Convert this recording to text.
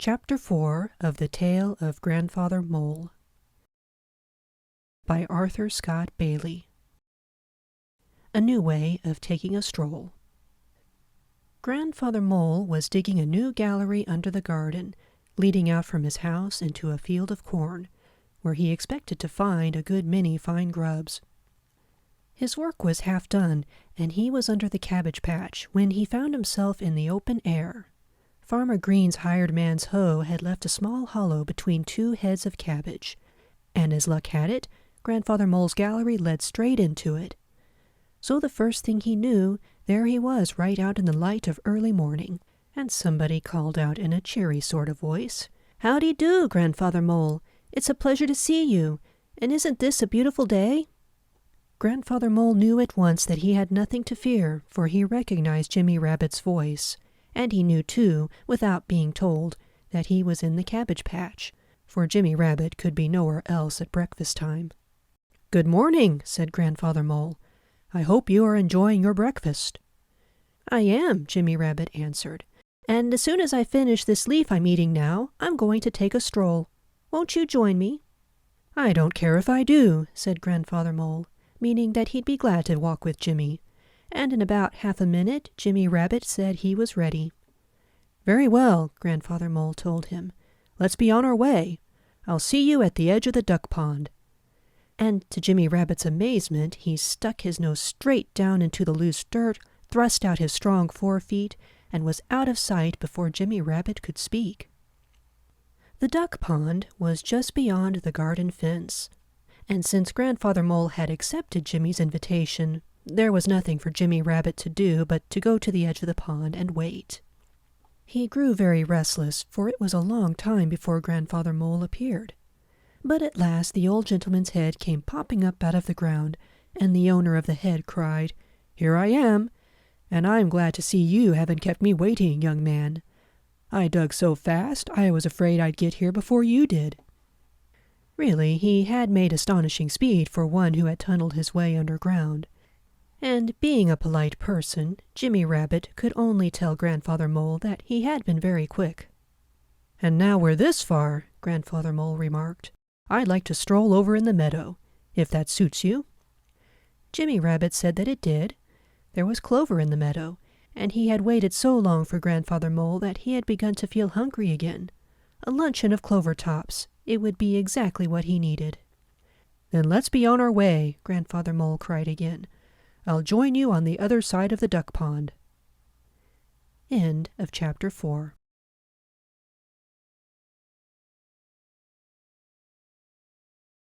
Chapter 4 of The Tale of Grandfather Mole by Arthur Scott Bailey. A new way of taking a stroll. Grandfather Mole was digging a new gallery under the garden, leading out from his house into a field of corn, where he expected to find a good many fine grubs. His work was half done, and he was under the cabbage patch when he found himself in the open air. Farmer Green's hired man's hoe had left a small hollow between two heads of cabbage, and as luck had it, Grandfather Mole's gallery led straight into it. So the first thing he knew, there he was right out in the light of early morning, and somebody called out in a cheery sort of voice, "Howdy do, Grandfather Mole! It's a pleasure to see you, and isn't this a beautiful day?" Grandfather Mole knew at once that he had nothing to fear, for he recognized Jimmy Rabbit's voice. And he knew, too, without being told, that he was in the cabbage patch, for Jimmy Rabbit could be nowhere else at breakfast time. "Good morning," said Grandfather Mole. "I hope you are enjoying your breakfast." "I am," Jimmy Rabbit answered. "And as soon as I finish this leaf I'm eating now, I'm going to take a stroll. Won't you join me?" "I don't care if I do," said Grandfather Mole, meaning that he'd be glad to walk with Jimmy. And in about half a minute, Jimmy Rabbit said he was ready. "Very well," Grandfather Mole told him. "Let's be on our way. I'll see you at the edge of the duck pond." And to Jimmy Rabbit's amazement, he stuck his nose straight down into the loose dirt, thrust out his strong forefeet, and was out of sight before Jimmy Rabbit could speak. The duck pond was just beyond the garden fence, and since Grandfather Mole had accepted Jimmy's invitation, there was nothing for Jimmy Rabbit to do but to go to the edge of the pond and wait. He grew very restless, for it was a long time before Grandfather Mole appeared. But at last the old gentleman's head came popping up out of the ground, and the owner of the head cried, "Here I am, and I'm glad to see you haven't kept me waiting, young man. I dug so fast I was afraid I'd get here before you did." Really, he had made astonishing speed for one who had tunneled his way underground. And being a polite person, Jimmy Rabbit could only tell Grandfather Mole that he had been very quick. "And now we're this far," Grandfather Mole remarked, "I'd like to stroll over in the meadow, if that suits you." Jimmy Rabbit said that it did. There was clover in the meadow, and he had waited so long for Grandfather Mole that he had begun to feel hungry again. A luncheon of clover tops, it would be exactly what he needed. "Then let's be on our way," Grandfather Mole cried again. "I'll join you on the other side of the duck pond." End of chapter 4.